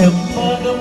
കണ്ണ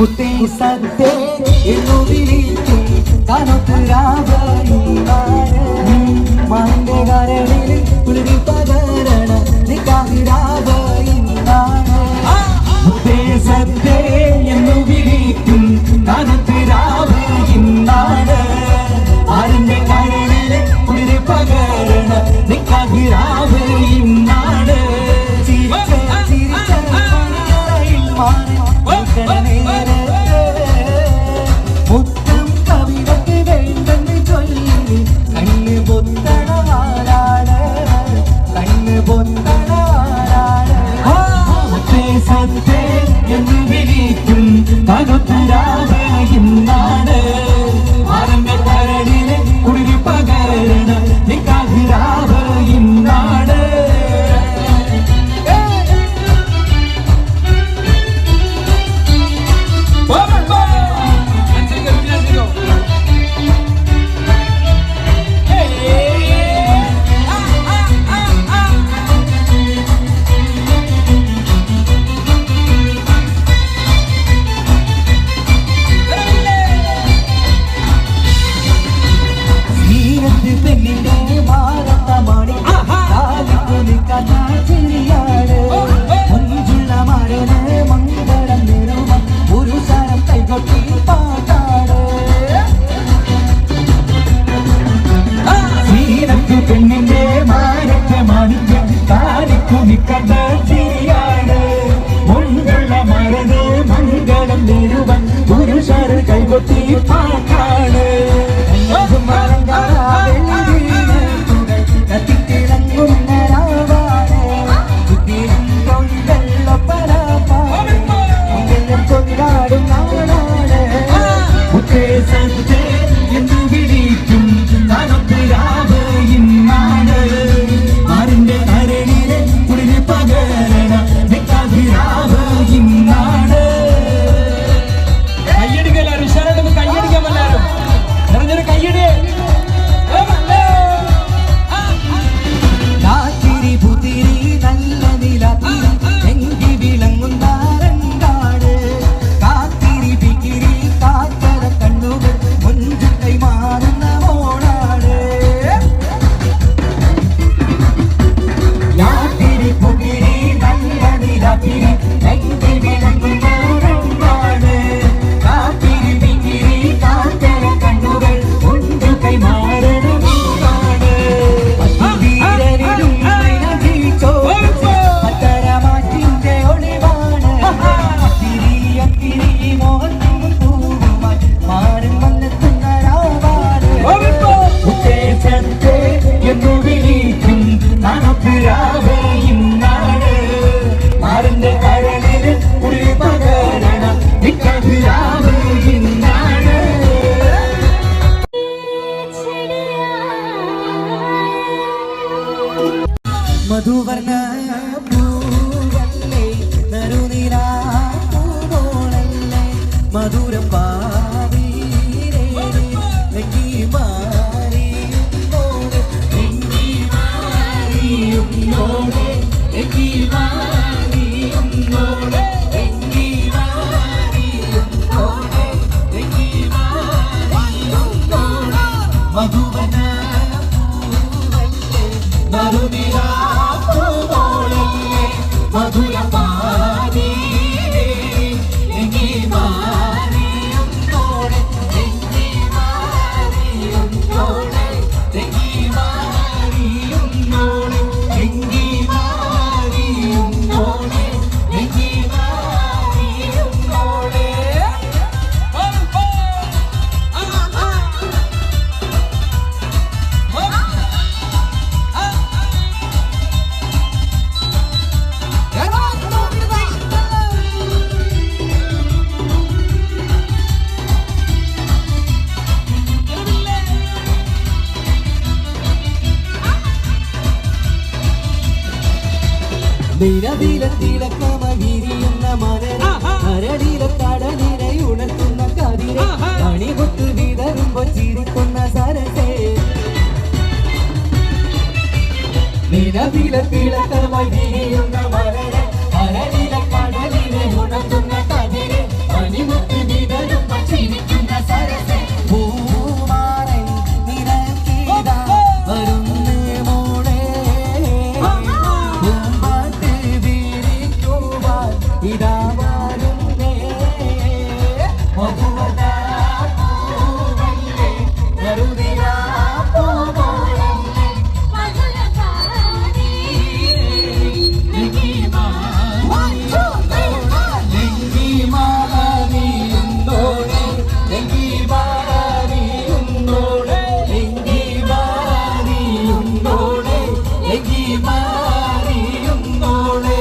മുത്തേ സത്തേ എന്നു വിളിക്കും മാന്റെ കരളിൽ കുളിരി പകരണ നിക്കാഹിരാവയിന്നാണ് മുത്തേ സത്തേ എന്നു വിളിക്കും കാനത്തിരാവയിന്നാണ് ആരിന്റെ കരളിൽ കുളിരി പകരണ നിക്കാഹിരാവയിന്നാണ് മുത്തം കവിതയ്ക്ക് വേണ്ടെന്ന് ചൊല്ലി കണ്ണ് പൊത്തണവാനാണ് കണ്ണ് പൊത്തണവാനാണ് സത്തേ എന്ന് വിളിക്കും കനത്തുരാവയിന്നാണ് ആരന്റെ കരടിലെ കുളിരി പകരണ നിക്കാഹിരാവയിന്നാണ് പെണ്ണിന്റെ മാനത്തെ മാണിക്യം കാലിക്കുമിക്കണ്ട ചിരിയാണ് മുൻകുള്ള മരത് മംഗളം നേരുവൻ പുരുഷർ കൈകൊട്ടി പാട്ടാണ് കൊണ്ടാടും നാടാണ് ഉത്തേജത്തെ എന്ന് വിളിക്കും കാനത്തിരാവയിന്നാണ് ആരിന്റെ കരളിലെ കുളിരി പകരണ നിക്കാഹിരാവയിന്നാണ് കയ്യടിക്കല്ലാരും ഉഷാറായിട്ടൊന്ന് കയ്യടിക്കാൻ എല്ലാവരും നിറഞ്ഞൊരു കയ്യടി രാത്രി പുതിരി നല്ല നിലാത്തി എങ്കി വിളങ്ങുന്ന രണ്ടാട് കാത്തിരി പിക്കിരി കാത്തര കണ്ണുകൾ മുഞ്ചു കൈമാറുന്ന മോളാണ് രാത്രി പുതിരി നല്ല നിലാത്തി എങ്കി വിളങ്ങുന്ന രണ്ടാട് കാത്തിരി പിക്കിരി കാത്തര കണ്ണുകൾ മുഞ്ചു കൈമാറുന്ന മോളാണ് അത്തരമാറ്റിന്റെ ഒളിവാണ് തിരിയ മോഹനും പൂവുമായി മാറും വന്നെത്തുന്ന രാവാണ് ഉത്തേജത്തെ എന്നു വിളിക്കും കാനത്തിരാവയിന്നാണ് ആരിന്റെ കരളിൽ കുളിരി പകരണ നിക്കാഹിരാവയിന്നാണ് മധുവർണ്ണ പൂവല്ലേ നറുനിലാ പൂവോളല്ലേ മധുരം പാവീരേ നെങ്കി മാറിയുന്നോടെ നെങ്കി മാറിയുന്നോടെ നെങ്കി മാറിയുന്നോടെ നെങ്കി മാറിയുന്നോടെ നെങ്കി മാറിയുന്നോടെ മധുവർണ്ണ പൂവല്ലേ നറുനിലാ മധുരപാനീരേ നെങ്കി മാറിയുന്നോടെ നെങ്കി മാറിയുന്നോടെ നെങ്കി മാറിയുന്നോടെ നെങ്കി മാറിയുന്നോടെ നെങ്കി മാറിയുന്നോടെ നിരവിലെ തിളക്കമകിരിയുന്ന മലര കരടിലെ കടലിനെ ഉണർത്തുന്ന കതിരെ കണിപൊട്ട് വിതറുമ്പോ ചിരിക്കുന്ന സരസേ നിരവിലെ തിളക്കമകിരിയുന്ന മലര കരടിലെ കടലിനെ ഉണർത്തുന്ന കതിരെ കണിപൊട്ട് ഇതാ വരുന്നേ മധുവദാപൂവല്ലേ മരുതിരാ പൂവോളല്ലേ മധുരകാരി ലിംഗിമാരിയുന്നോളെ ലിംഗിമാരിയുന്നോളെ ലിംഗിമാരിയുന്നോളെ ലിംഗിമാരിയുന്നോളെ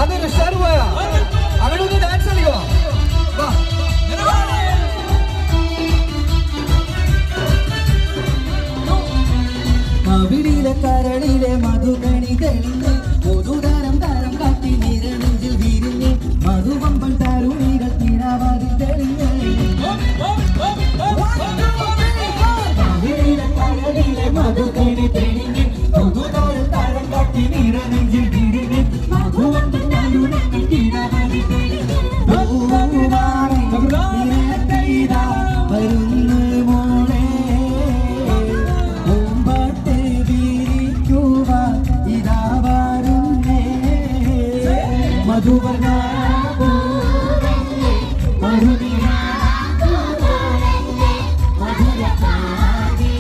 അതൊരു ഷർവയ അവിടെ ഒന്ന് ഡാൻസ് കളിക്കോ കവിളിലെ കരളിലെ മധുകണി തെളിഞ്ഞ് പൊതുതരം തരം കാട്ടി നിരനെഞ്ചിൽ വിരിഞ്ഞ് മധുവമ്പൻ തരുണികൾ തിരാവാതിൽ തെളിഞ്ഞ് കവിളിലെ കരളിലെ മധുകണി തെളിഞ്ഞ് പൊതുതരം തരം കാട്ടി നിരനെഞ്ചിൽ വിരിഞ്ഞ് മധുവമ്പൻ തരുണികൾ തിരാവാതിൽ തെളിഞ്ഞ് വരുന്നു മോളെ പൂമ്പാട്ട് വിരിക്കുവാൻ ഇതാ വരുന്നേ മധുവർണ്ണ പൂവല്ലേ മധുരിരാ പൂവോളല്ലേ മധുരകാരി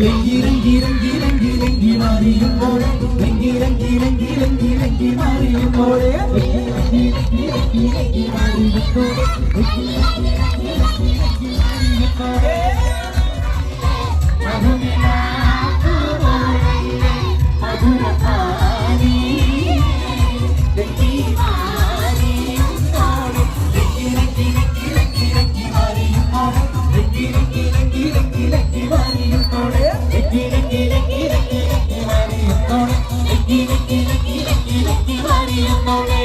ലംഘി ലംഘി ലംഘി ലംഘി ലംഘി മാറിയുമ്പോളെ ലംഘി ലംഘി ലംഘി ലംഘി ലംഘി മാറിയുമ്പോളെ ലംഘി ലംഘി ലംഘി ലംഘി ലംഘി മാറിയുമ്പോളെ ലംഘി ലംഘി ലംഘി ലംഘി ലംഘി മാറിയുമ്പോളെ മധുരിരാ പൂവോളല്ലേ മധുരകാരി ലംഘി മാറിയുമ്പോളെ ലംഘി ലംഘി ലംഘി ലംഘി ലംഘി മാറിയുമ്പോളെ ലംഘി ലംഘി ലംഘി ലംഘി ലംഘി മാറിയുമ്പോളെ ലംഘി ലംഘി ലംഘി ലംഘി ലംഘി മാറിയുമ്പോളെ ലംഘി ലംഘി ലംഘി ലംഘി ലംഘി മാറിയുമ്പോളെ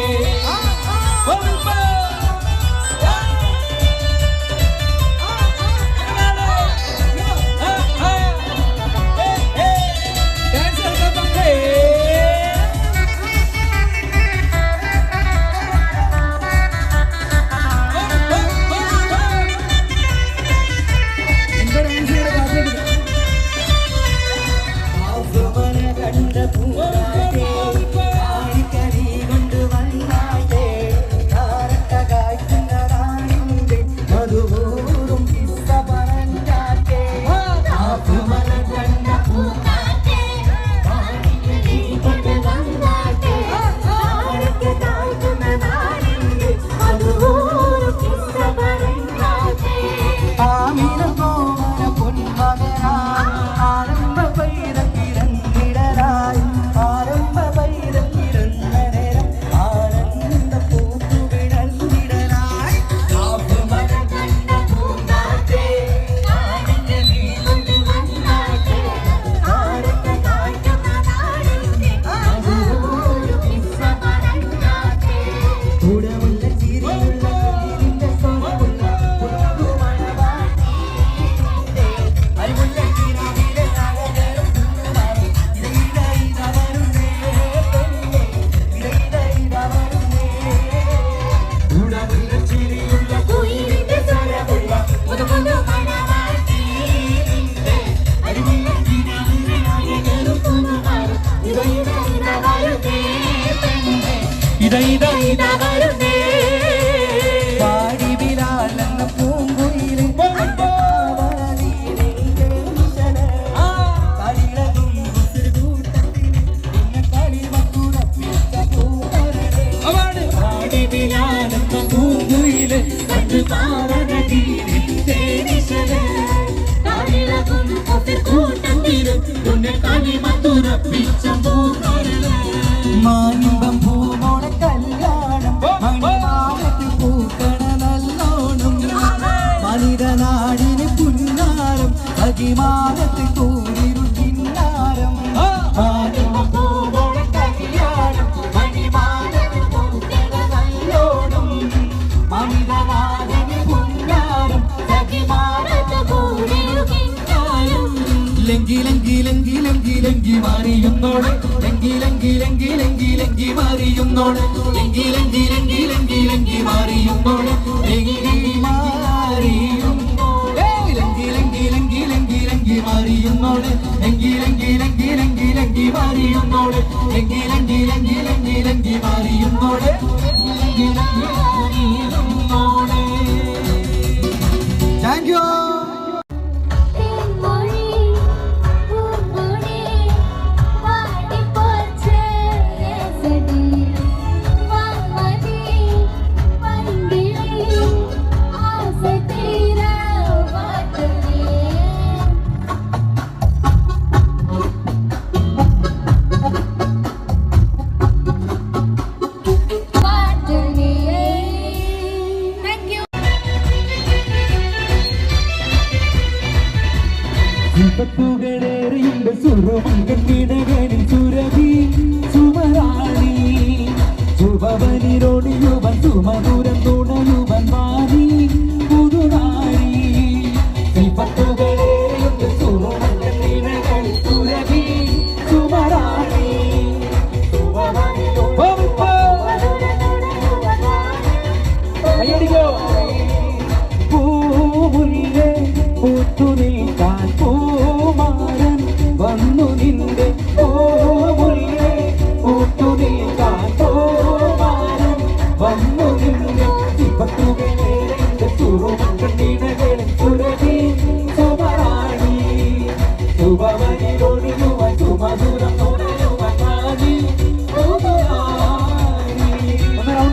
പാടി വിലാലെന്ന പൂങ്കുയില് കണ്ടു മാനിമ്പം പൂമോണ കല്യാണം ലങ്കി മാറിയുന്നോട് ലങ്കി മാറിയുന്നോട് ലങ്കി മാറിയുന്നോട് ലങ്കി മാറിയുന്നോട് ലങ്കി മാറിയുന്നോട് താങ്ക് യു. ുകളുണ്ട് സുരമങ്കണിടകളിൽ സുരഭി സുമരാണി ശുഭവനിരോടിയുവൻ സുമധുരം തുണയുവൻ വാണി പുതുനാരി ശില്പത്തുകളുണ്ട് സുരമങ്കണിടകളിൽ സുരഭി സുമരാണി പൂമുല്ലേ പൂത്തുനിൽക്കാൻ പൂമാരൻ വന്നു നിന്റെ പൂമുല്ലേ പൂത്തുനിൽക്കാൻ പൂമാരൻ വന്നു നിന്റെ ശില്പത്തുകളുടെ സുറുമക്കണ്ണിടകളിൽ സുരഭി സുമരാണി ശുഭവനിരൊഴിയുവൻ സുമധുരം തുണയുവൻ വാണി പുതുനാരി. ഒന്ന്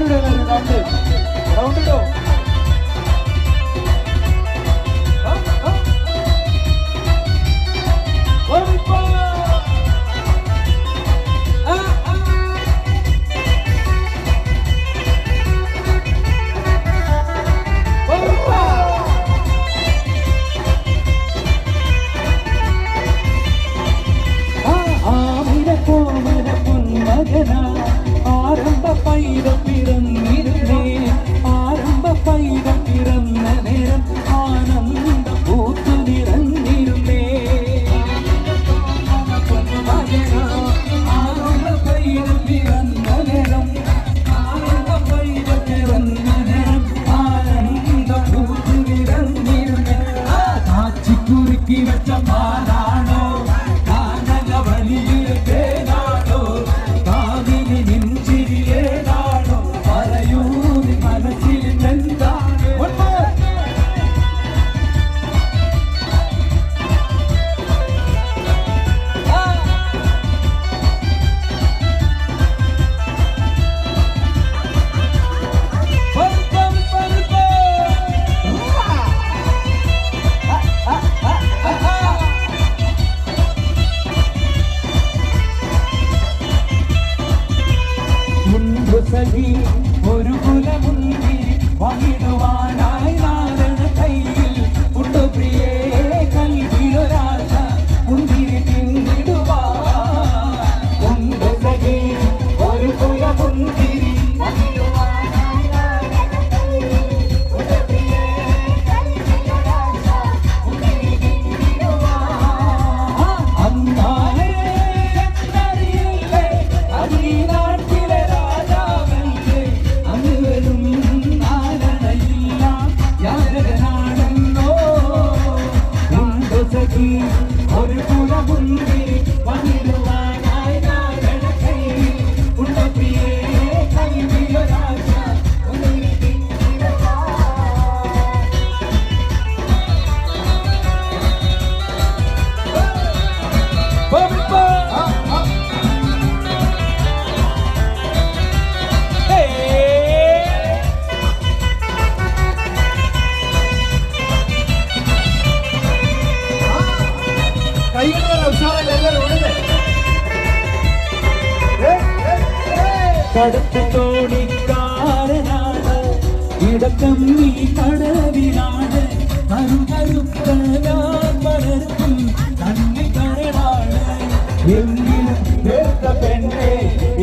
റൗണ്ട് ഇടോ. ആരംഭ പൈതം പിറന്ന നേരം ആനന്ദ പൂത്തു നിറഞ്ഞിരുന്നേ. ആരംഭ പൈതം പിറന്ന നേരം ആനന്ദ പൂത്തു നിറഞ്ഞിരുന്നേ. കാച്ചിക്കുറുക്കി വെച്ച പാലാണോ കാനല വലിയ തേനാണോ കാവിനി നെഞ്ചിരിയേതാണോ പറയൂ മനസ്സിൽ എന്താണ്. ഒരു കുലമുന്തി വഹിടുവാനായി നാരണ കയ്യിൽ ഉണ്ടു പ്രിയേ കൽവിലൊരാശ മുന്തിരി പിന്നിടുവാ ഉണ്ട് സഖി ഒരു കുലമുന്തിരി വഹിടുവാനായി നാരണ കയ്യിൽ ഉണ്ടു പ്രിയേ കൽവിലൊരാശ മുന്തിരി പിന്നിടുവാ. അന്നാലേ എന്നറിയില്ലേ അതിനാട്ടിലെ ഒരു കുലമുന്തിരി വന്നിടുവാനായി നാരണ കയ്യിൽ ഉണ്ട പ്രിയേ കൽവിലൊരാശ മുന്തിരി പിന്നിടുവാ. കടത്ത് തോണിക്കാരനാണ് ഇടക്കം നീ കടവിലാണ് കരുകരുക്കാൻ വളർത്തും കണ്ണി കരടാണ് എങ്കിലും വേർത്ത പെണ്ണെ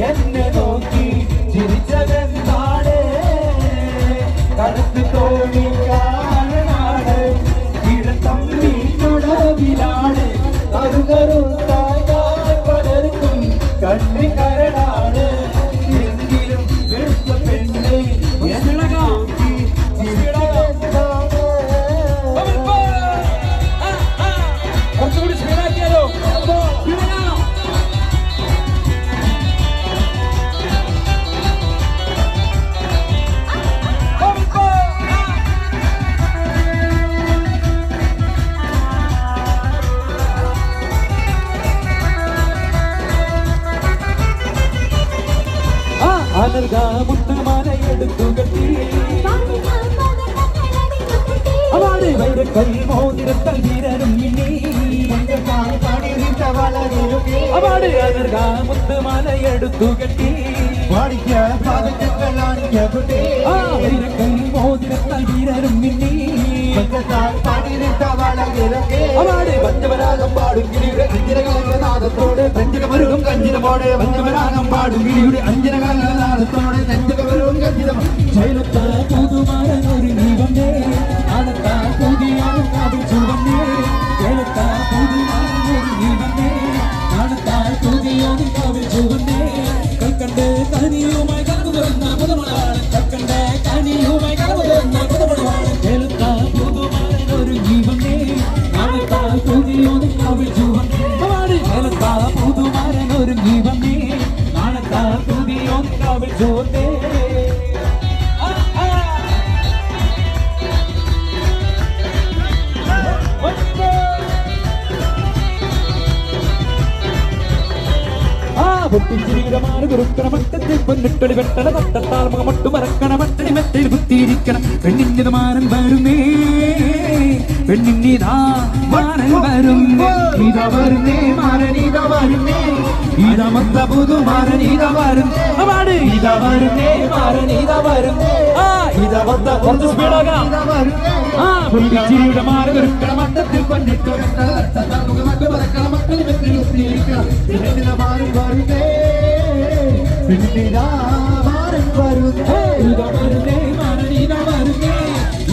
എന്നെ നോക്കി ചിരിച്ചതെന്താണ്. കടത്ത് തോണിക്കാരനാണ് ഇടക്കം നീ കടവിലാണ് കരുകരുക്കാൻ വളർത്തും കണ്ണി കരടാണ് മുത്തുമാലയെടുത്തു കെട്ടി അവളെ വൈരക്കൽ മോതിരത്തൽ വീരരും മിന്നി അവളെ മുത്തുമാലയെടുത്തു കെട്ടി വൈരക്കൽ മോതിരത്തൽ വീരരും മിന്നി അവളെ പഞ്ചവരാഗം പാടും ഗിരിയുടെ അഞ്ചരകാലനാഥത്തോടെ പഞ്ചകമരുകും കഞ്ചിരമോടെ പഞ്ചവരാഗം പാടും ഗിരിയുടെ അഞ്ചരകാലനാഥത്തോടെ നെഞ്ചകമരുകും കഞ്ചിരം ശൈലത്ത പുതുമാരൻ ഒരു ദീപമേ അനത്ത പുതിയാണ് കാവിൽ ചുവന്നേ ശൈലത്ത പുതുമാരൻ ഒരു ദീപമേ അനത്ത പുതിയാണ് കാവിൽ ചുവന്നേ കൽക്കണ്ട് കനിയുമായി കടന്നു വരുന്ന പുതുമണവാളൻ കൽക്കണ്ട് കനിയുമായി കടന്നു വരുന്ന പുതുമണവാളൻ ശൈലത്ത പുതുമാരൻ ഒരു ദീപമേ അനത്ത പുതിയാണ് കാവിൽ ചുവന്നേ ശൈലത്ത പുതുമാരൻ ഒരു ദീപമേ അനത്ത പുതിയാണ് കാവിൽ ചുവന്നേ പൊട്ടിച്ചിരിയുടെ കുറുക്കണമട്ടത്തിൽ പൊന്നിട്ടൊളി വെട്ടണ തട്ടത്താൽ മുഖമൊട്ടു മറക്കണ മട്ടടി മെറ്റയിൽ കുത്തിയിരിക്കണം പെണ്ണിന്റെ മാരൻ വരുന്നേ പെണ്ണിന്നിതാ മാരൻ വരുന്നേ ഇതാ വരുന്നേ മാരൻ ഇതാ വരുന്നേ ഇതാ മൊത്ത പുതു മാരൻ ഇതാ വരുന്നേ ഇതാ വരുന്നേ മാരൻ ഇതാ വരുന്നേ ഇതാ മൊത്ത കുറച്ച് സ്പീഡാകാം പൊട്ടിച്ചിരിയുടെ മാരൻ കുറുക്കണമട്ടത്തിൽ പൊന്നിട്ടൊളി വെട്ടണ തട്ടത്താൽ മുഖമൊട്ടു മറക്കണ മട്ടടി മെറ്റയിൽ കുത്തിയിരിക്കണം പെണ്ണിന്റെ മാരൻ വരുന്നേ പെണ്ണിതാ മാരൻ വരുന്നേ ഇതാ വരുന്നേ മാരൻ ഇതാ വരുന്നേ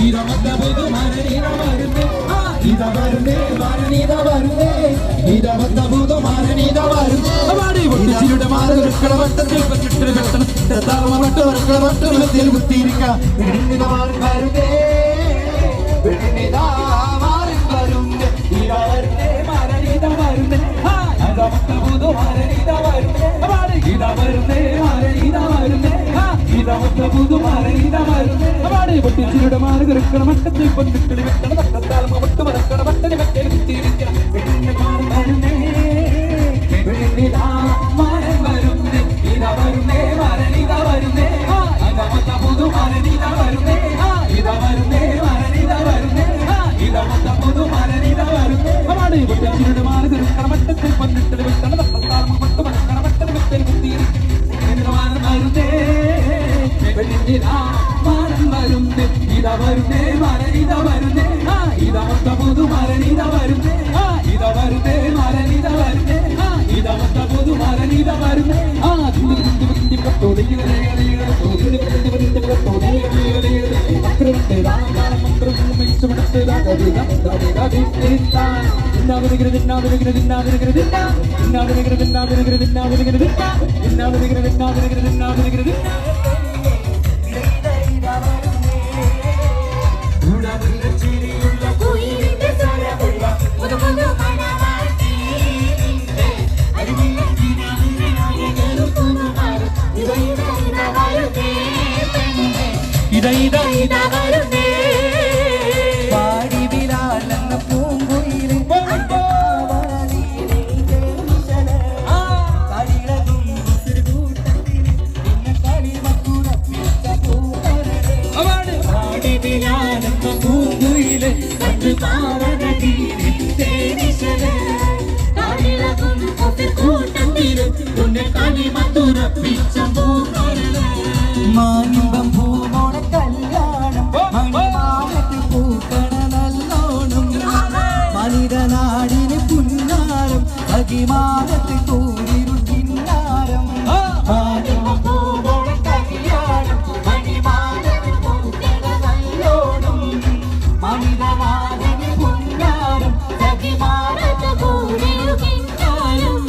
ഇതാ മൊത്ത പുതു മാരൻ ഇതാ വരുന്നേ ഇതാ വരുന്നേ മാരൻ ഇതാ വരുന്നേ ഇതാ മൊത്ത പുതു മാരൻ ഇതാ വരുന്നേ പൊട്ടിച്ചിരിയുടെ മാരൻ കുറുക്കണമട്ടത്തിൽ പൊന്നിട്ടൊളി വെട്ടണ തട്ടത്താൽ മുഖമൊട്ടു മറക്കണ മട്ടടി മെറ്റയിൽ കുത്തിയിരിക്കണം പെണ്ണിന്റെ മാരൻ വരുന്നേ പെണ്ണിതാ മാരൻ വരുന്നേ ഇതാ വരുന്നേ മാരൻ ഇതാ വരുന്നേ ഇതാ മൊത്ത പുതു മാരൻ ഇതാ വരുന്നേ ഇതാ വരുന്നേ മാരൻ ഇതാ വരുന്നേ ഇതാ മൊത്ത പുതു മാരൻ ഇതാ വരുന്നേ പൊട്ടിച്ചിരിയുടെ മാരൻ കുറുക്കണമട്ടത്തിൽ പൊന്നിട്ടൊളി വെട്ടണ തട്ടത്താൽ മുഖമൊട്ടു മറക്കണ മട്ടടി മെറ്റയിൽ കുത്തിയിരിക്കണം പെണ്ണിന്റെ മാരൻ വരുന്നേ പെണ്ണിതാ മാരൻ വരുന്നേ ഇതാ വരുന്നേ മാരൻ ഇതാ വരുന്നേ ഇതാ മൊത്ത പുതു മാരൻ ഇതാ വരുന്നേ ഇതാ വരുന്നേ മാരൻ ഇതാ വരുന്നേ ഇതാ മൊത്ത പുതു മാരൻ ഇതാ വരുന്നേ പൊട്ടിച്ചിരിയുടെ മാരൻ കുറുക്കണമട്ടത്തിൽ പൊന്നിട്ടൊളി വെട്ടണ തട്ടത്താൽ മുഖമൊട്ടു മറക്കണ മട്ടടി മെറ്റയിൽ കുത്തിയിരിക്കണം മാരൻ വരുന്നേ പെണ്ണിതാ മാരൻ വരുന്നേ ഇതാ വരുന്നേ മാരൻ ഇതാ വരുന്നേ ഇതാ മൊത്ത പുതു മാരൻ ഇതാ വരുന്നേ ഇതാ വരുന്നേ മാരൻ ഇതാ വരുന്നേ ഇതാ മൊത്ത പുതു മാരൻ ഇതാ വരുന്നേ പാടിവിലാലെന്ന പൂങ്കുയിലിൻ മാനിമ്പം പൂമോണ കല്യാണം മണിമാനത്ത് പൂക്കണ നല്ലോണം മനിതനാടിന് പുന്നാരം അകിമാനത്ത് കൂരിരു കിന്നാരം മാനിമ്പം പൂമോണ കല്യാണം മണിമാനത്ത് പൂക്കണ നല്ലോണം മനിതനാടിന് പുന്നാരം അകിമാനത്ത് കൂരിരു കിന്നാരം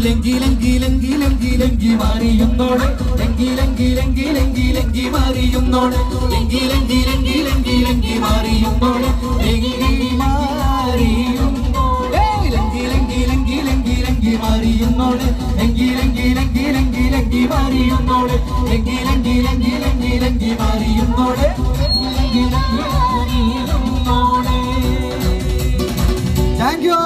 ലങ്കി ലങ്കി ലങ്കി ലങ്കി ലങ്കി മാറിയുന്നോളെ ലങ്കി ലങ്കി ലങ്കി ലങ്കി ലങ്കി മാറിയുന്നോളെ ലങ്കി ലങ്കി ലങ്കി ലങ്കി ലങ്കി മാറിയുന്നോളെ ലങ്കി മാറിയുന്നോളെ ലങ്കി ലങ്കി ലങ്കി ലങ്കി ലങ്കി മാറിയുന്നോളെ ലങ്കി ലങ്കി ലങ്കി ലങ്കി ലങ്കി മാറിയുന്നോളെ ലങ്കി ലങ്കി ലങ്കി ലങ്കി ലങ്കി മാറിയുന്നോളെ ലങ്കി ലങ്കി മാറിയുന്നോളെ. Thank you.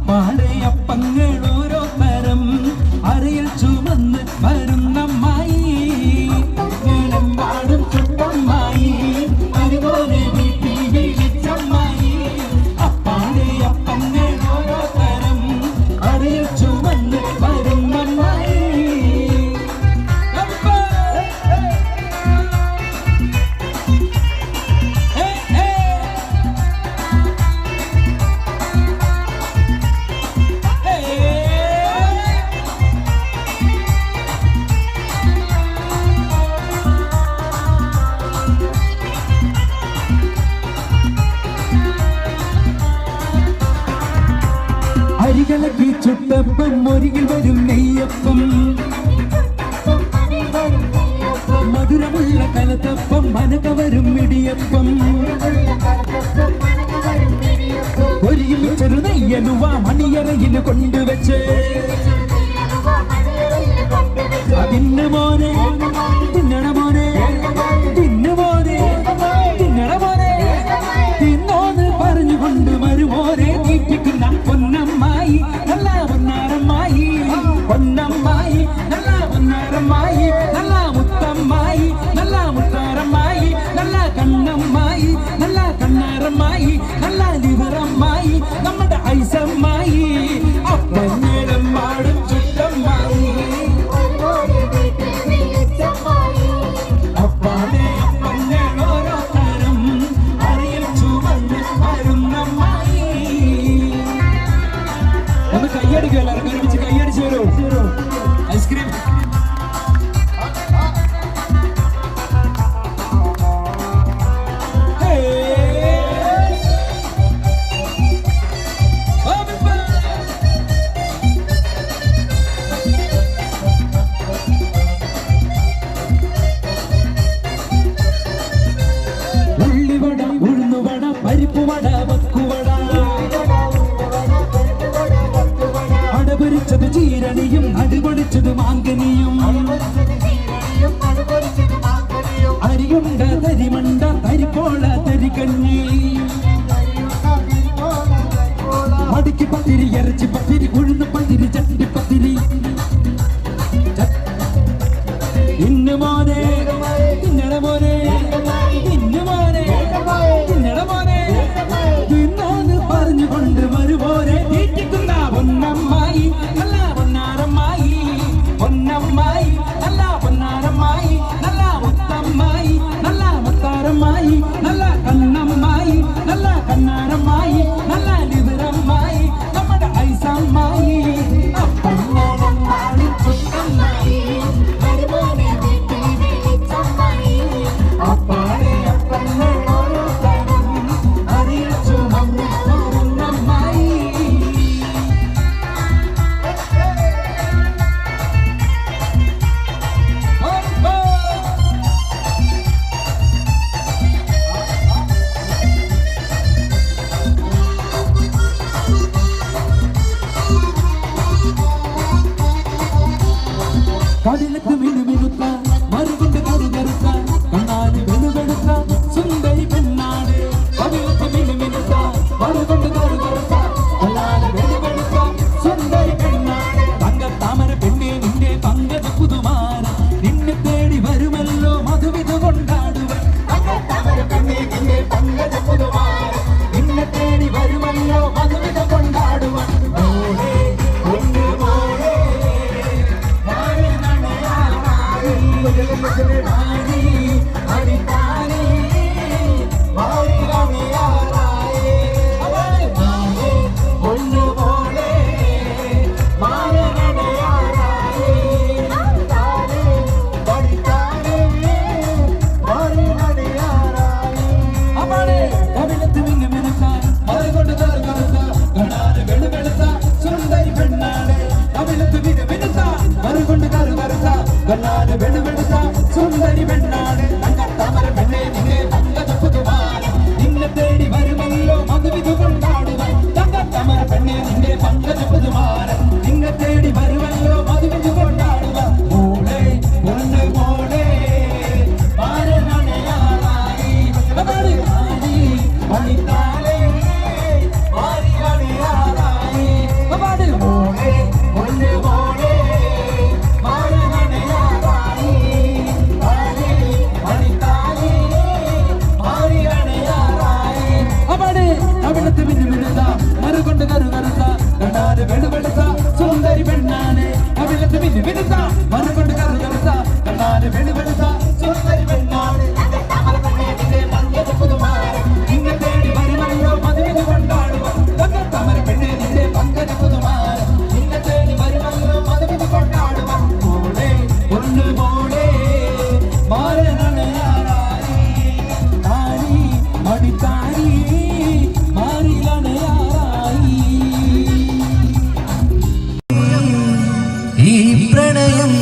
അപ്പാടെ അപ്പങ്ങൾ ഓരോ തരം അരയിൽ ചുമന്ന് വരുന്നമ്മായി പാടും ചുട്ടമ്മായി അതുപോലെ വീട്ടിൽ വിളിച്ചമ്മായി അപ്പാടെ അപ്പങ്ങൾ ഓരോ തരം അരയിൽ ചുമന്ന് വരുന്നമ്മായി അരികളക്കി ചുട്ടപ്പം ഒരികിൽ വരും നെയ്യപ്പം മധുരമുള്ള കലത്തപ്പം മനക വരും ഇടിയപ്പം ഒരികിൽ ചെറു നെയ്യലുവ മണിയറയിൽ കൊണ്ടുവച്ച് തിന്നു മോനെ തിന്നണ മോനെ തിന്നു മോനെ തിന്നണ മോനെ തിന്നോന്ന് പറഞ്ഞുകൊണ്ട് വരുമോനെ തീറ്റിക്കുന്ന പൊന്നമ്മായി നല്ല പൊന്നാരമ്മായി പൊന്നമ്മായി നല്ല പൊന്നാരമ്മായി നല്ല മുത്തമ്മായി നല്ല മുത്താരമ്മായി നല്ല കണ്ണമ്മായി നല്ല കണ്ണാരമ്മായി നല്ല ലിവറമ്മായി നമ്മുടെ ഐസമ്മായി അപ്പഞ്ഞേരം പാടും ചുട്ടമ്മായി അപ്പാടെ അപ്പഞ്ഞേൽ ഓരോ തരം അറിയിൽ ചുമന്ന് വരുന്നമ്മായി ഒന്ന് കയ്യടിക്കുക എല്ലാവരും ഒരുമിച്ച് കയ്യടിച്ചു വരൂ ഐസ്ക്രീം ഉള്ളിവട ഉഴുന്നുവട പരിപ്പുവട വക്കുവട അടപൊരിച്ചത് ചീരണിയും അടിപൊളിച്ചത് മാങ്കനിയും അരിയുണ്ട തരിമണ്ട തരിപ്പോള തരികഞ്ഞി മടിക്ക് പത്തിരി ഇറച്ചി പത്തിരി ഉഴുന്ന് പത്തിരി ചട്ടി പത്തിരി ഇന്നു മോനെ തിന്നണ മോനെ ഇന്നു മോനെ തിന്നണ മോനെ തിന്നോന്ന് പറഞ്ഞുകൊണ്ട് വരുമോനെ തീറ്റിക്കുന്ന പൊന്നമ്മായി നല്ല പൊന്നാരമ്മായി പൊന്നമ്മായി നല്ല പൊന്നാരമ്മായി നല്ല മുത്തമ്മായി നല്ല മുത്താരമ്മായി നല്ല കണ്ണമ്മായി നല്ല കണ്ണാരമ്മായി നല്ല ലിവറമ്മായി നമ്മുടെ ഐസമ്മായി അപ്പന്നോളം പാടി ചുട്ടമ്മായി അപ്പാടെ അപ്പങ്ങൾ ഓരോ തരം അറിയിൽ ചുമന്ന് വരുന്നമ്മായി കടലത്ത് മിനുമിനുത്ത മറുകൊണ്ട് കറുകറുത്ത കണ്ണാല് വെളുവെടുത്ത സുന്ദരി പെണ്ണാട് കടലത്ത് മിനുമിനുത്ത മറുകൊണ്ട് കറുകറുത്ത കണ്ണാല് വെളുവെടുത്ത സുന്ദരി പെണ്ണാട് തങ്കത്താമര പെണ്ണെ നിന്റെ പങ്കജ പുതുമാര നിന്നെ തേടി വരുമല്ലോ മധുവിധു കൊണ്ടാടുവൻ തങ്കത്താമര പെണ്ണെ നിന്റെ പങ്കജ പുതുമാര നിന്നെ തേടി വരുമല്ലോ മധുവിധു കൊണ്ടാടുവൻ മോളെ ഒന്ന് മോളെ കണ്ണാല് വെളുവെടുത്ത സുന്ദരി പെണ്ണാണ് തങ്കത്താമര പെണ്ണെ നിന്നെ പങ്കജ പുതുമാര നിന്നെ തേടി വരുമല്ലോ മധുവിധു കൊണ്ടാടുവാൻ തങ്കത്താമര പെണ്ണെ നിന്റെ പങ്കജ പുതുമാര നിന്നെ തേടി വരുമല്ലോ മധുവിധു കൊണ്ടാടുവാൻ മോളെ പൊന്ന് മോളെ മാരനണയാറായി മണിത്താലേ മാരി അണയാറായി മിന്നി മിനുത്ത മറുകൊണ്ട് കറുകറുത്ത കണ്ണാല് വെളുവെളുത്ത സുന്ദരി പെണ്ണാണ് തങ്കത്താമര പെണ്ണേ നിന്റെ പങ്കജ പുതുമാരൻ നിന്നെ തേടി വരുമല്ലോ മധുവിധു കൊണ്ടാടുക തങ്കത്താമര പെണ്ണേ നിന്റെ പങ്കജ പുതുമാരൻ നിന്നെ തേടി വരുമല്ലോ മധുവിധു കൊണ്ടാടുക മോളെ ഒന്ന് മോളെ മാറനണയാറായി താരി മടിത്താരി മാറിലണയാറായി ഈ പ്രണയം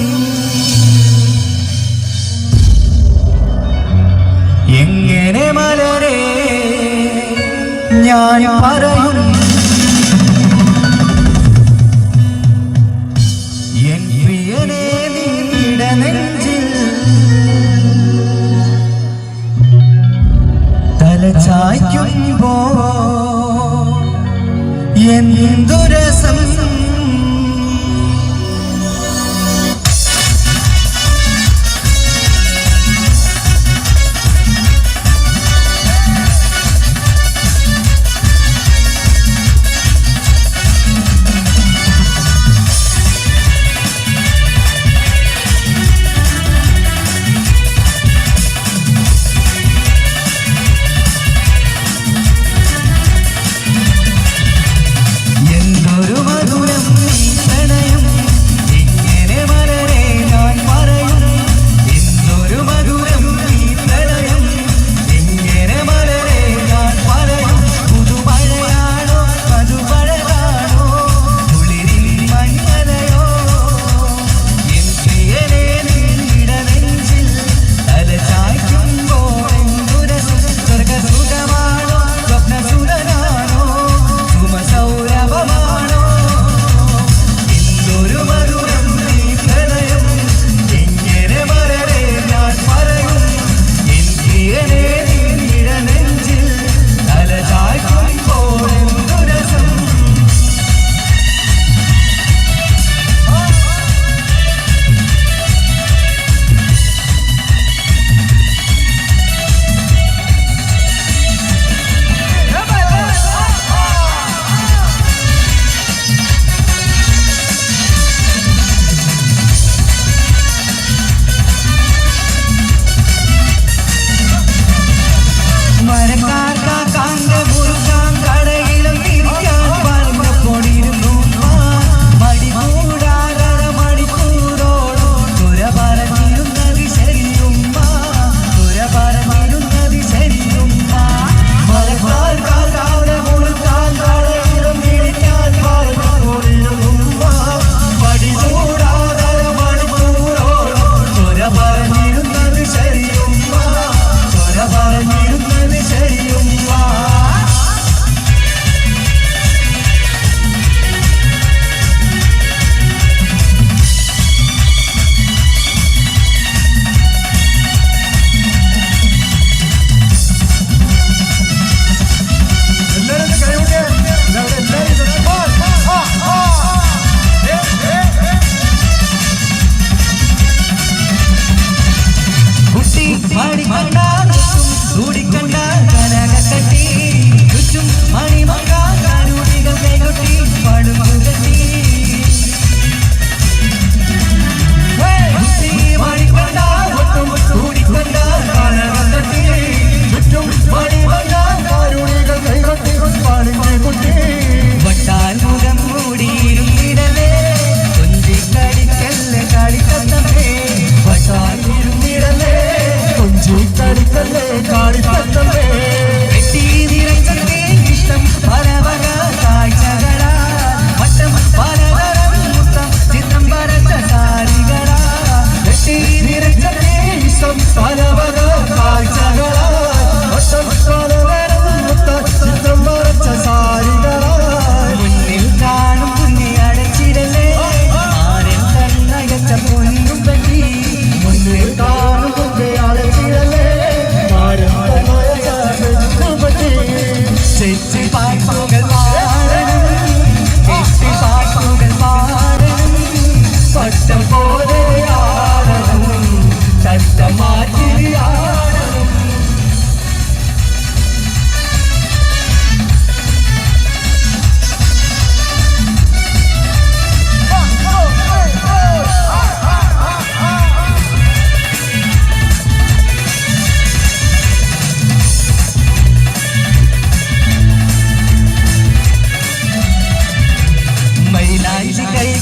എങ്ങനെ മലരെ ഞാൻ പറയും എൻ പ്രിയനെ നിന്റെ നെഞ്ചിൽ തലചായ്ക്കുമ്പോ എന്തു രസം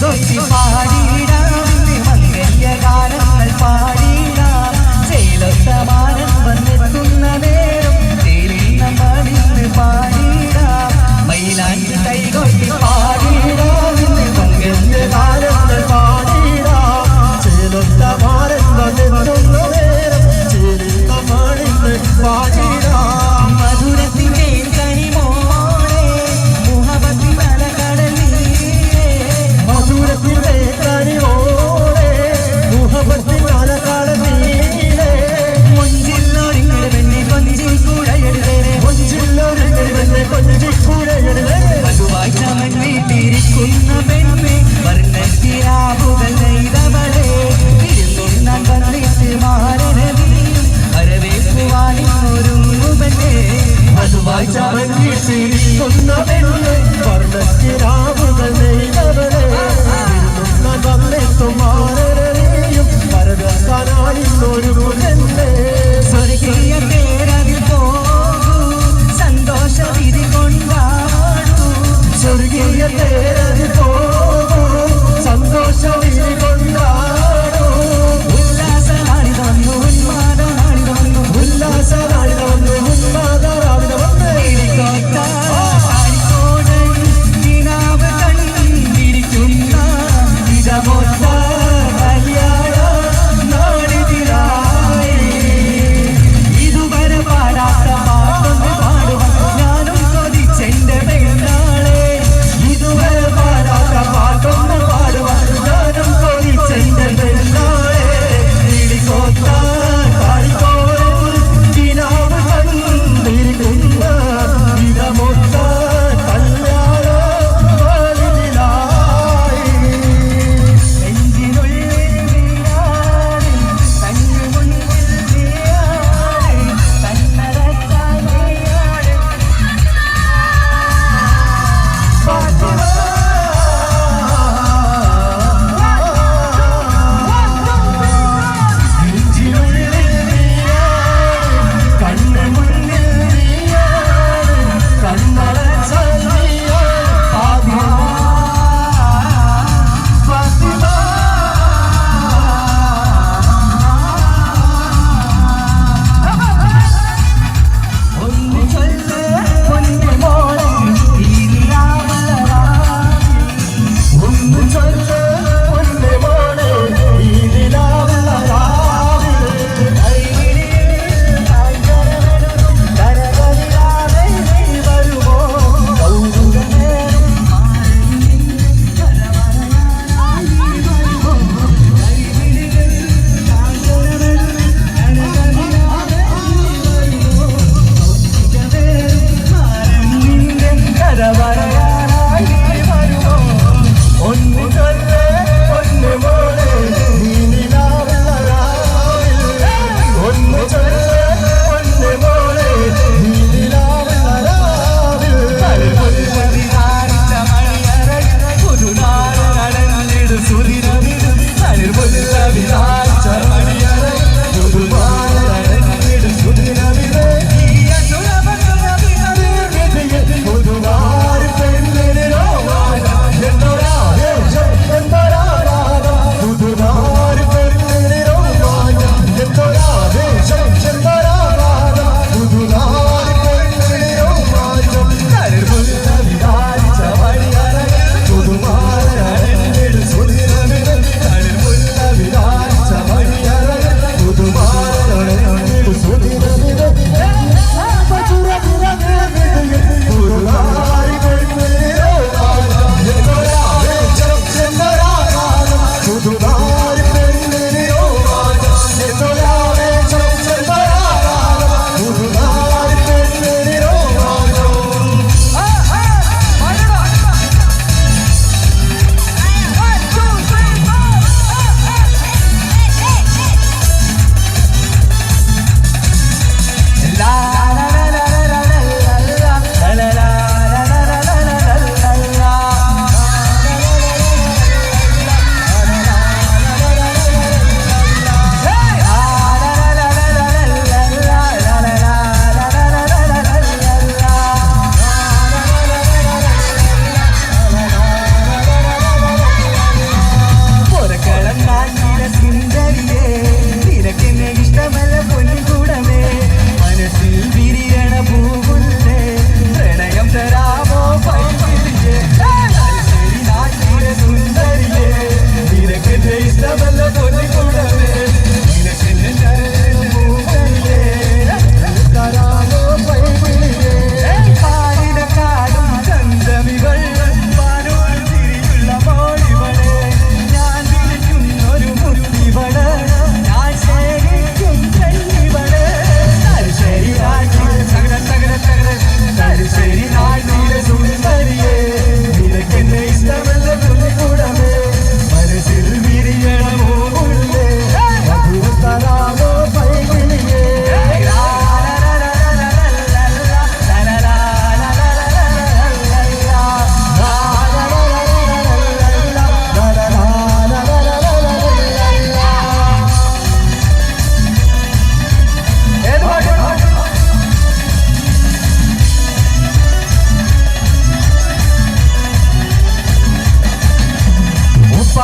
കൈകൊട്ടി പാടിടാം മംഗല്യഗാനങ്ങൾ പാടിടാം ചേലത്തമാരൻ വന്നെത്തുന്ന നേരം ചേലിന്ന മണിന്ന് പാടിടാം മൈലാഞ്ചി കൈകൊട്ടി പാടിടാം മംഗല്യഗാനങ്ങൾ പാടിടാം ചേലത്തമാരൻ വന്നെത്തുന്ന നേരം ചേലിന്ന മണിന്ന് പാടിടാം മധുരത്തിൻ്റെ കനിമോളെ മുഹബത്തിൻ അലകടലിലെ മധുരത്തിൻ്റെ കനിമോ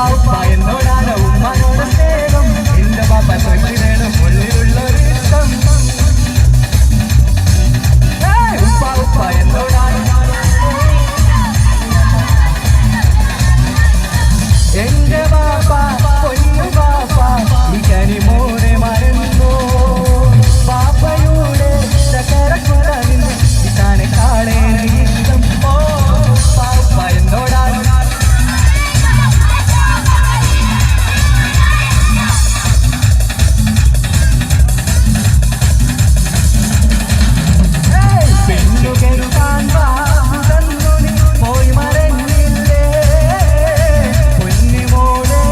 ഉപ്പ എന്നോടാണ് ഉമ്മാനോട് സ്നേഹം എന്റെ പാപ്പ വേണം ഉള്ളിലുള്ളൊരു ഇഷ്ടം ഉപ്പ എന്നോടാണ് എന്റെ പാപ്പ പൊന്നു പാപ്പ ഈ കനിമോനെ മറന്നു പാപ്പയുടെ ചക്കരക്കുടലിന് ഇതാനെ കാളേറെ ഇഷ്ടം പാപ്പ എന്നോടാണ് പോയി മറഞ്ഞില്ലേ പൊന്നിമോളെ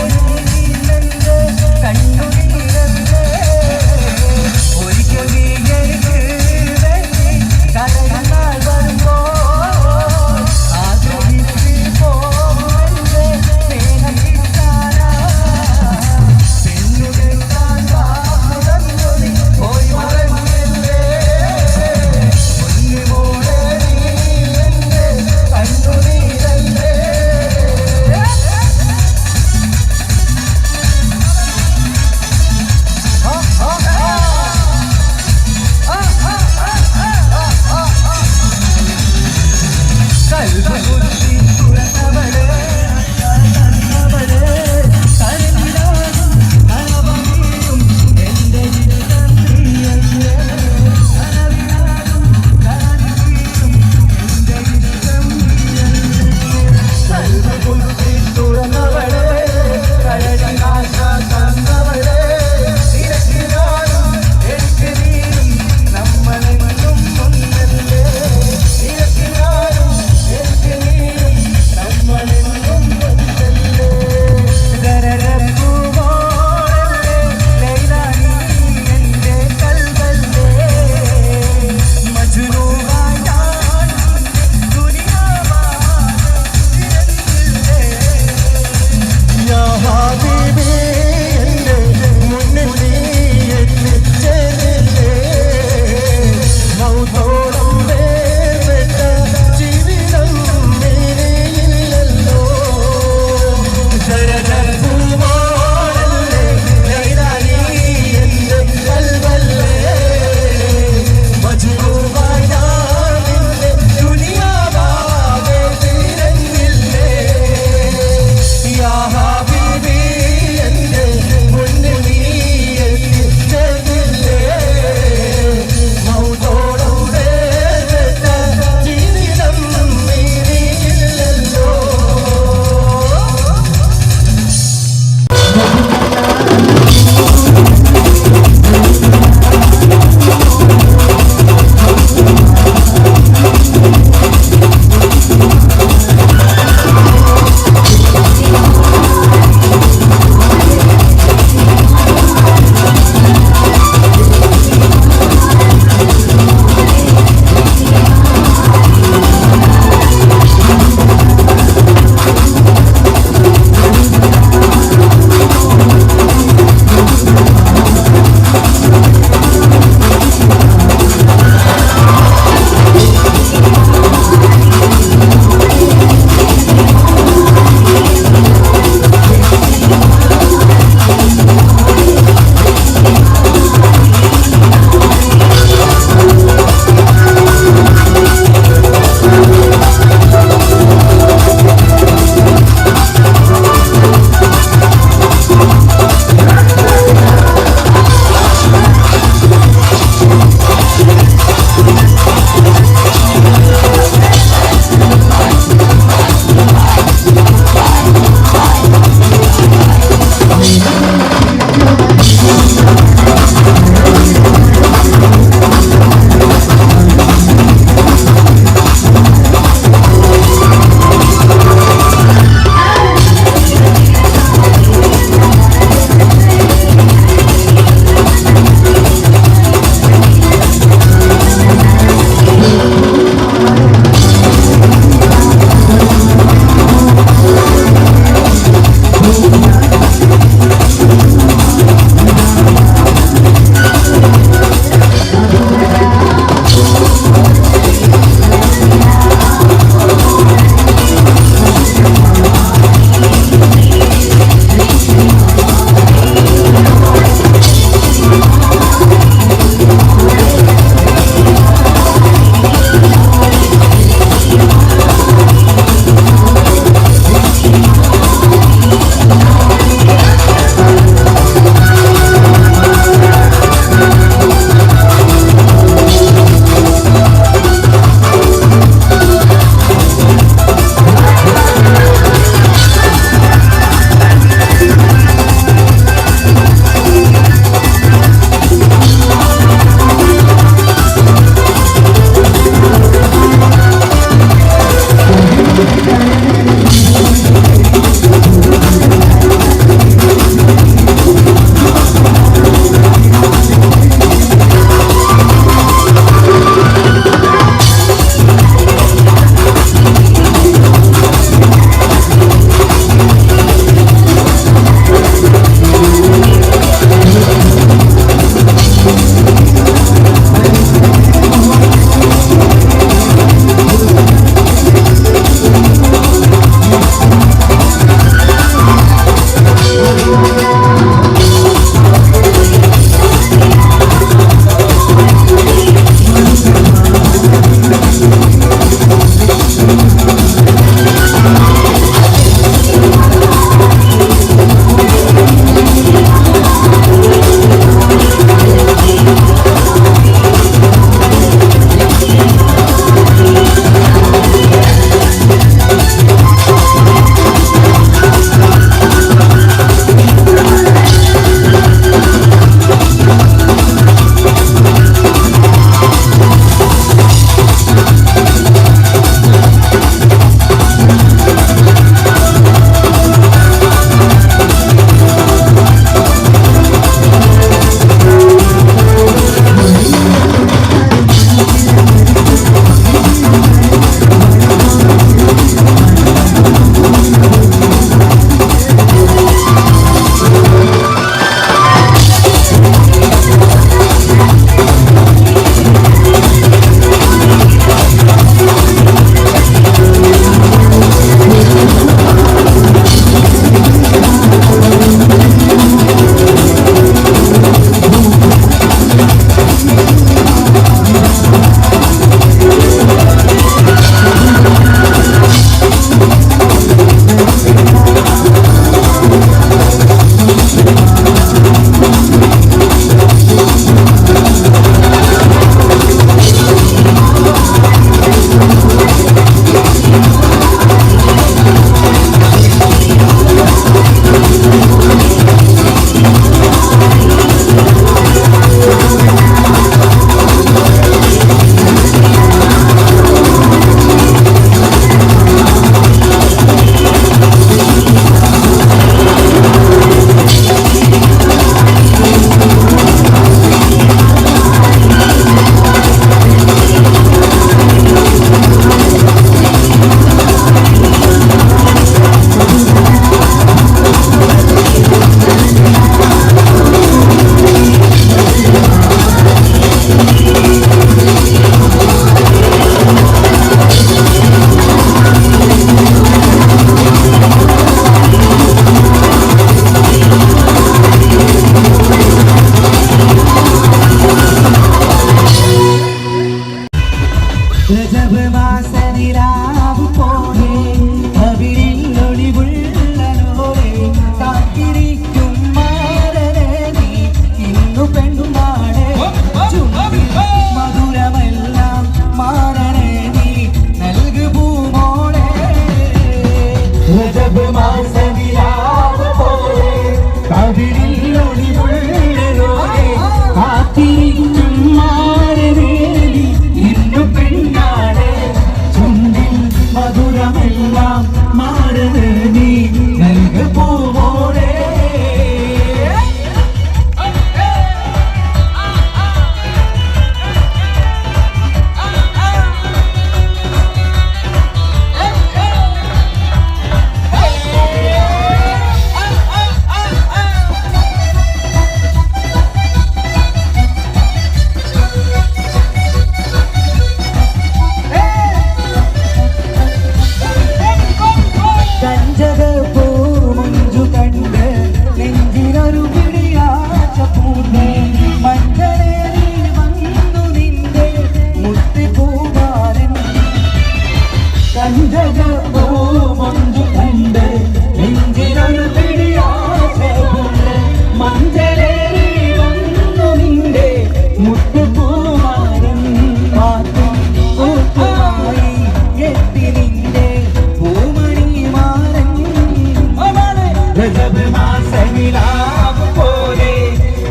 രജബ് മാസനിലാവ് പോലെ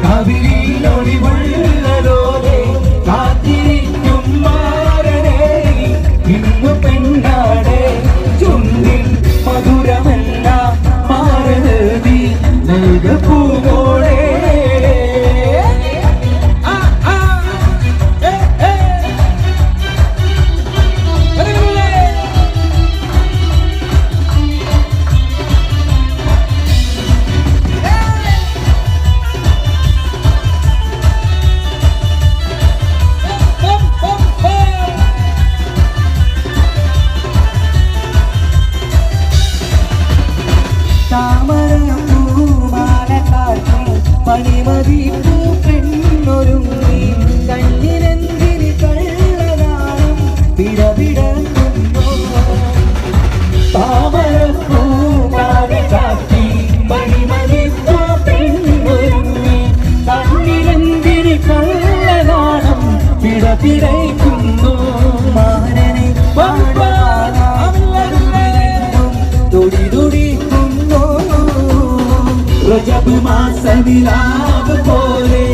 കവിളിൽ ഒളിവുള്ളതോടെ കാത്തിരിക്കും മാരനെ ഇന്നു പെണ്ണാടെ ചുണ്ടിൽ മധുരമല്ല മാരനീ നൽകപ്പൂവോടെ മണിമതിപ്പൂ പെണ്ണൊരുങ്ങി കണ്ണിനെന്തിന് കള്ളനാളും പിടപിടക്കുന്നു താമരപ്പൂ ചാത്തി മണിമതിപ്പൂ പെണ്ണൊരുങ്ങി കണ്ണിലെന്തിന് കള്ളനാണം പിടപിടയ്ക്കുന്നു മാരനെ തുടി തുടിക്കുന്നു രജബ് മാസനിലാവ് പോലെ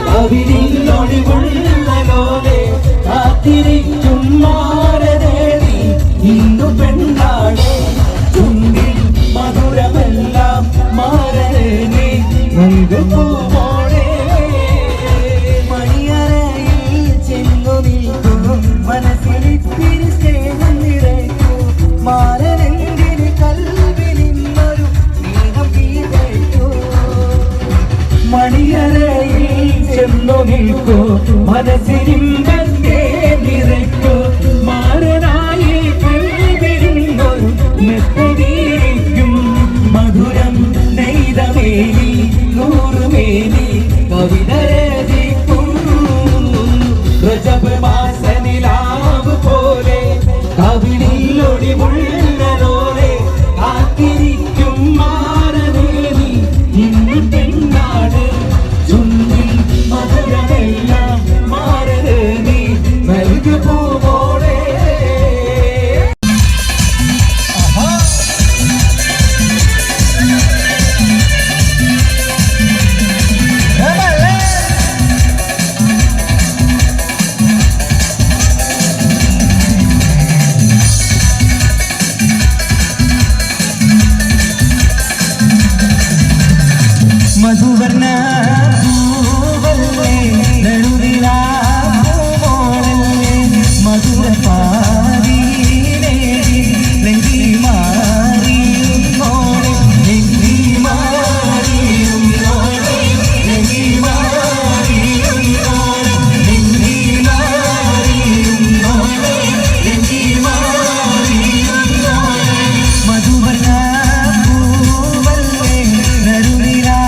കവിളിൽ ഒളിവുള്ളതോടെ കാത്തിരിക്കും മാരനേടി ഇന്നു പെണ്ണാടെ ചുണ്ടിൽ മധുരമെല്ലാം മാരനേ നൽകുമോടെ മണിയറയിൽ ചെന്നു നിൽക്കും മനസ്സിലിത്തിരി സ്നേഹം നിറയ്ക്കും മാരനെന്തിന് കൽവിൽ നിന്നൊരു സ്നേഹം കീഴേറ്റു മണിയറയിൽ ചെന്നു നിൽക്കൂ മനസ്സിരിമ്പത്തെ നിറയ്ക്കൂ മാരനായി കൽവിരുന്നൊരു മെത്തടിയിരിക്കും മധുരം നെയ്തമേനി നൂറുമേനി കവിത രചിക്കും രജബ് മാസനിലാവ് പോലെ കവിളിൽ ഒളിവുള്ളതോടെ കാത്തിരിക്കും മാരനേനി ഇന്ന് പെണ്ണാട് ചുണ്ടിൽ മധുരമെല്ലാം മാരനേനി നൽകുമോടെ മധുവർണ്ണ പൂവല്ലേ നടുവിലാമോളല്ലേ മധുര പാരീനേ നെഞ്ചി മാറിയും മോളെ നെഞ്ചി മാറിയും മോളെ നെഞ്ചി മാറിയും മോളെ നെഞ്ചി മാറിയും മോളെ നെഞ്ചി മാറിയും മോളെ മധുവർണ്ണ പൂവല്ലേ നടുവിലാ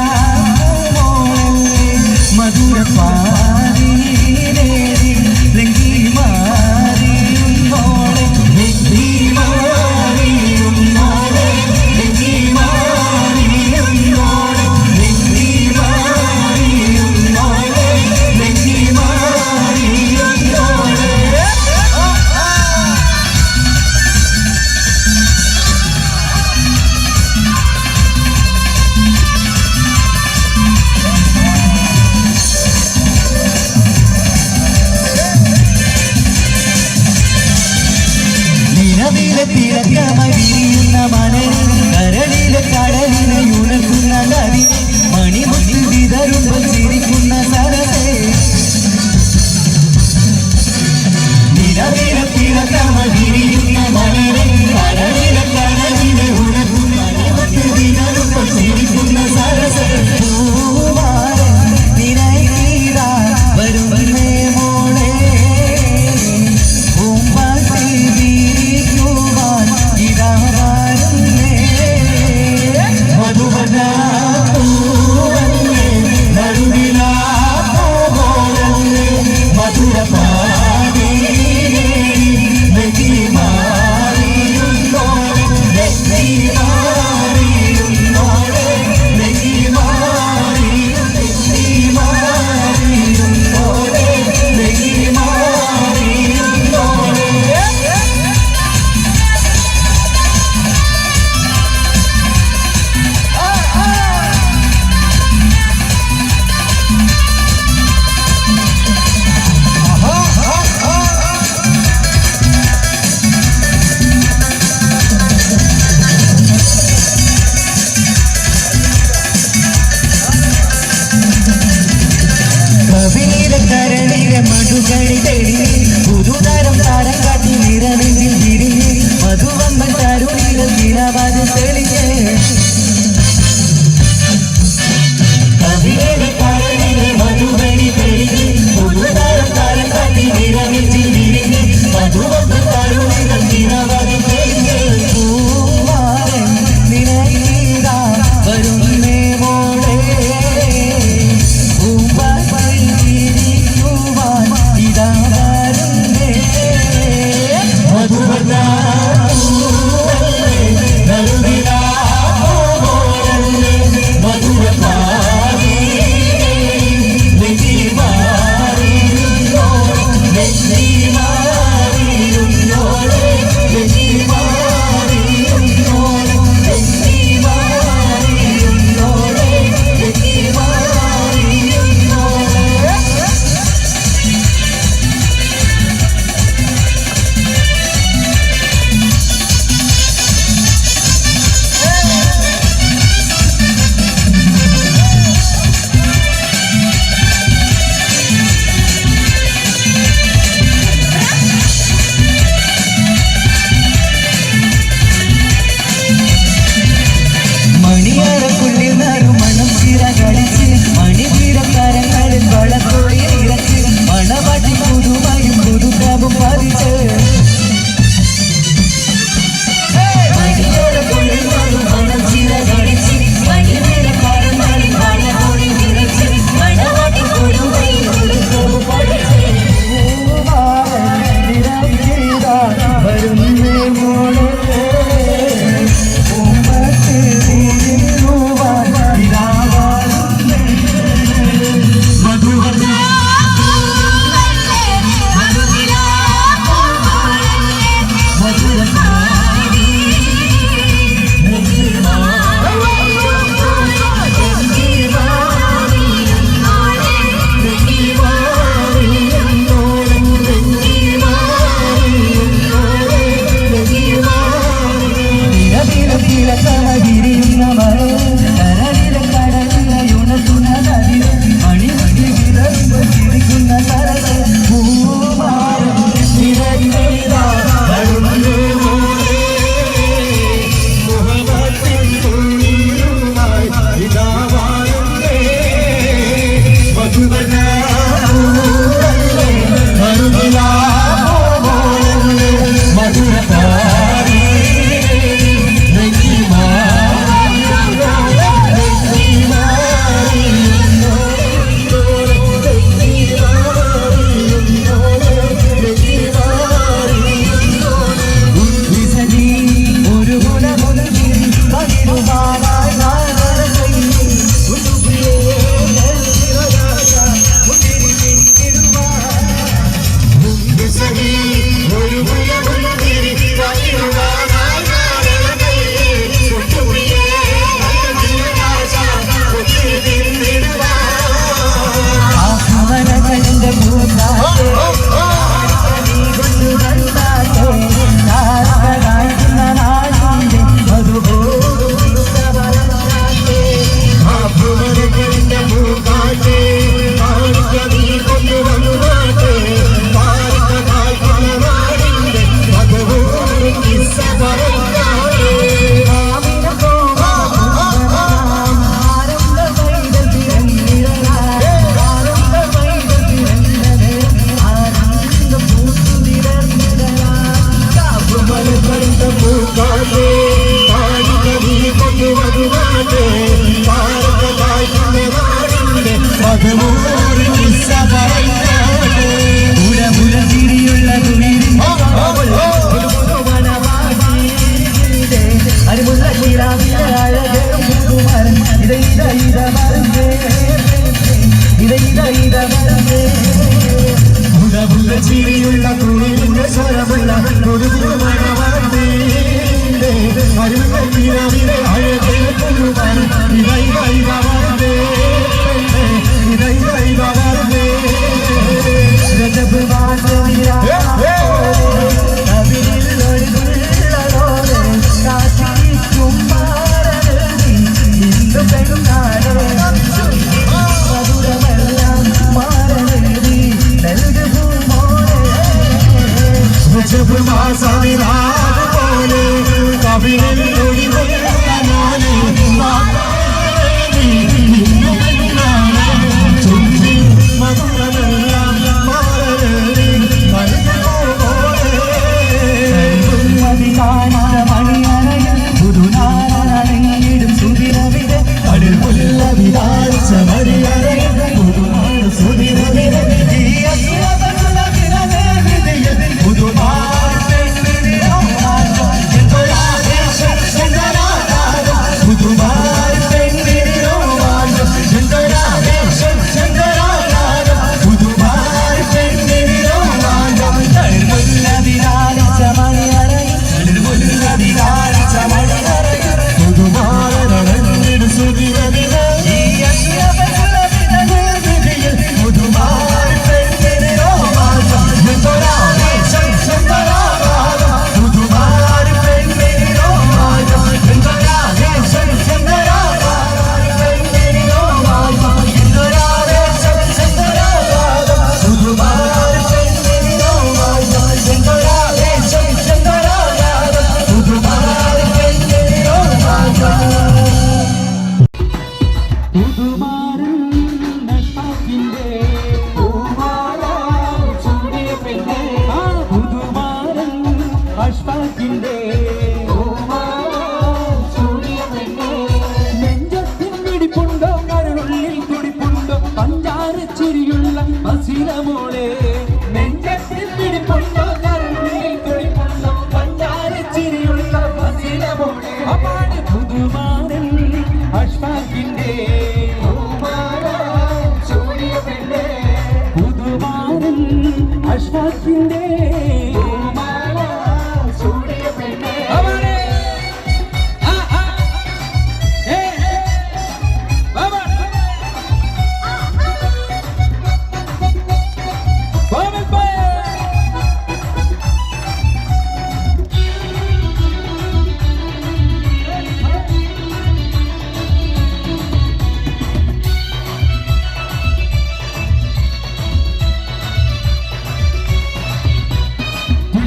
അഷ്ഫാഖിന്റെ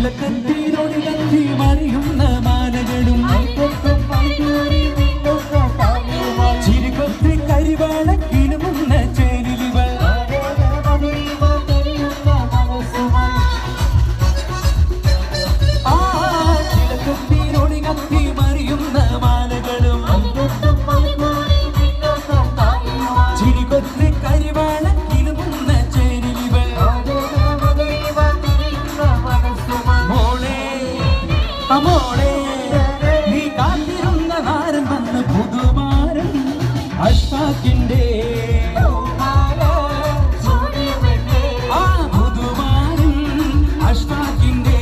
തിളക്കത്തിനൊടുകത്തി മറിയുന്ന മാലകളും ചിരികൊത്തി കരിവാള കിലുമുന്ന ചേരിലുകൾ തിളക്കത്തിനൊടുകത്തി മറിയുന്ന മാലകളും ചിരികൊത്തി കരിവാള കിലുമുന്ന ചേരിലുകൾ മോളെ നീ കാത്തിരുന്ന നാരം വന്ന് പുതുമാരൻ അഷ്ഫാഖിന്റെ ആ പുതുമാരൻ അഷ്ഫാഖിന്റെ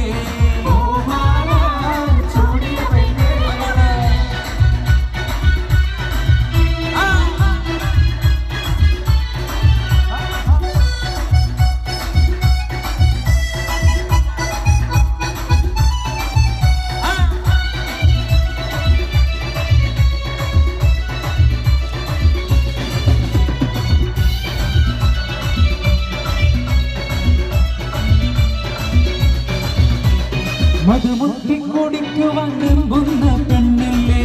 മധുമുട്ടി കുടിക്കുവാൻ വെമ്പുന്ന പെണ്ണില്ലേ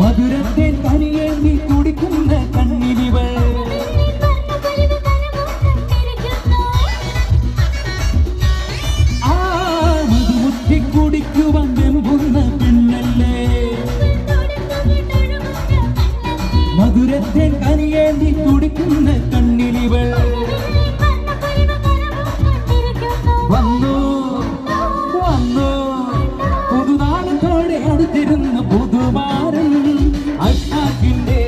മധുരത്തെ തനിയെ നീ കുടിക്കുന്ന കണ്ണിലിവൾ ആ മധുമുട്ടി കുടിക്കുവാൻ വെമ്പുന്ന പെണ്ണല്ലേ മധുരത്തെ തനിയെ നീ കുടിക്കുന്ന കണ്ണിലിവൾ വന്നു വന്നു പുതുനാളത്തോടെ അടുത്തിരുന്ന പുതുമാരൻ അഷ്ഫാഖിന്റെ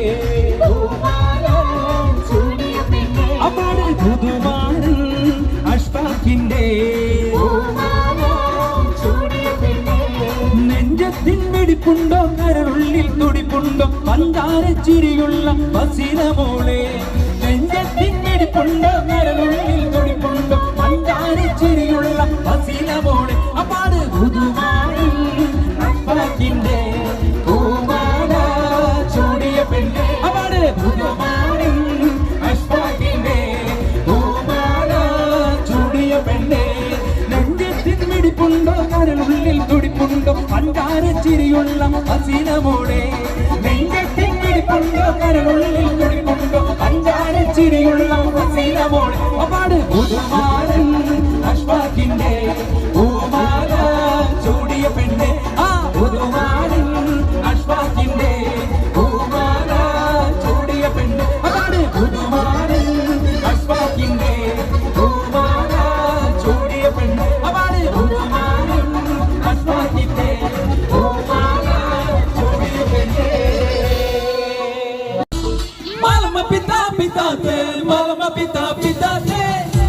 അപ്പാട് പുതുമാരൻ അഷ്ഫാഖിന്റെ നെഞ്ചത്തിൻ വെടിപ്പുണ്ടോ കരളുള്ളിൽ തുടിപ്പുണ്ടോ പഞ്ചാരച്ചിരിയുള്ള വസീല മോളെ നെഞ്ചത്തിൻ വെടിപ്പുണ്ടോ കരളുള്ളിൽ തുടിപ്പുണ്ടോ പഞ്ചാരച്ചിരിയുള്ള വസീല മോളെ അപ്പാട് പുതുമാരൻ അഷ്ഫാഖിന്റെ പൂമാല ചൂടിയ പെണ്ണ് അപ്പാട് പുതുമാരൻ അഷ്ഫാഖിന്റെ പൂമാല ചൂടിയ പെണ്ണ് നെഞ്ചത്തിൻ വെടിപ്പുണ്ടോ കരളുള്ളിൽ തുടിപ്പുണ്ടോ പഞ്ചാരച്ചിരിയുള്ള വസീല മോളെ നെഞ്ചത്തിൻ വെടിപ്പുണ്ടോ കരളുള്ളിൽ തുടിപ്പുണ്ടോ പഞ്ചാരച്ചിരിയുള്ള വസീല മോളെ അപ്പാട് പുതുമാരൻ അഷ്ഫാഖിന്റെ പൂമാല ചൂടിയ പെണ്ണ് ആ പുതുമാരൻ അഷ്ഫാഖിന്റെ പൂമാല ചൂടിയ പെണ്ണ് അപ്പാട് പുതുമാരൻ അഷ്ഫാഖിന്റെ പൂമാല ചൂടിയ പെണ്ണ് അപ്പാട് പുതുമാരൻ അഷ്ഫാഖിന്റെ പൂമാല ചൂടിയ പെണ്ണ് മാലമ പിതാ പിതാത്തെ മാലമ പിതാ പിതാത്തെ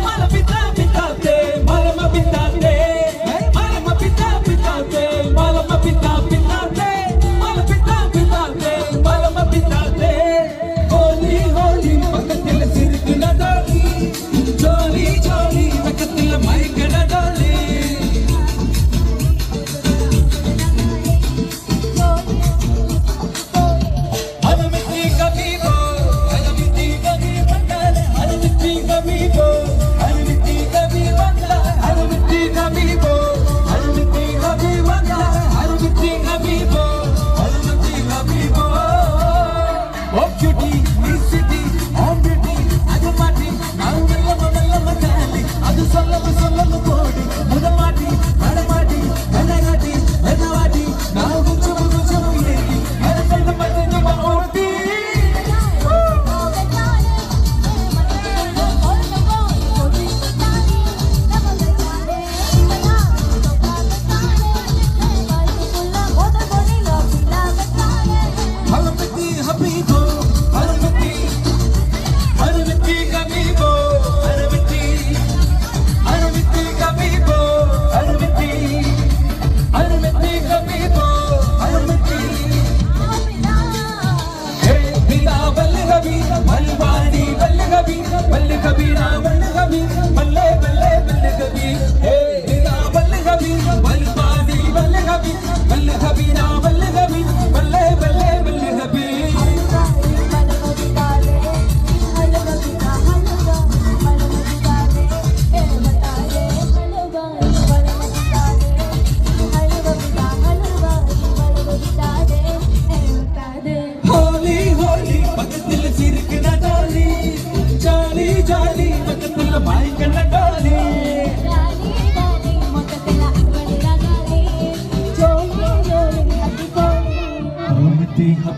മാല പിതാ പിതാത്തെ മാലമ പിതാത്തെ മാലമ പിതാ പിതാത്തെ മാലമ പിതാ പിതാത്തെ മാല പിതാ പിതാത്തെ മാലമ പിതാത്തെ ഹോലി ഹോലി പക്കത്തിൽ സിരിക്കുന്ന ഡോലി ജോലി ജോലി പക്കത്തിൽ മയക്കണ ഡോലി അനമിത്തി കബീബോ അനമിത്തി കബീബോ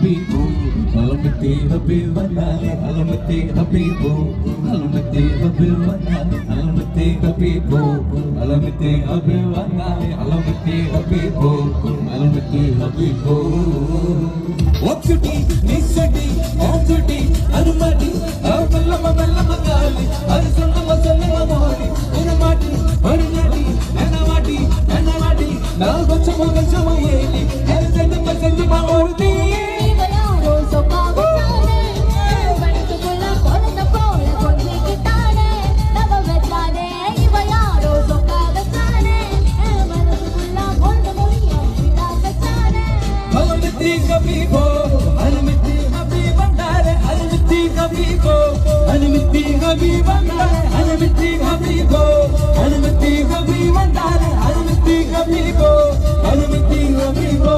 habibu alamati habibana alamati habibu alamati habibana alamati habibu alamati habibana alamati habibu alamati habibu oksuti nisati oksuti arumati avallama vallama gali aru sonnama mori unamati orunati anamati na vachama yeli senjama ordi இவயாரோ சொக்காவச்சானே வணக்குள்ள கொளன போல கொஞ்சி கிட்டானே நவ வெச்சானே இவயாரோ சொக்காவச்சானே வணக்குள்ள கொளன மொழியா விடாக்கச்சானே alamati habibo alamati habibandare alamati habibo alamati habibandare alamati habibo alamati habibandare alamati habibo alamati habibo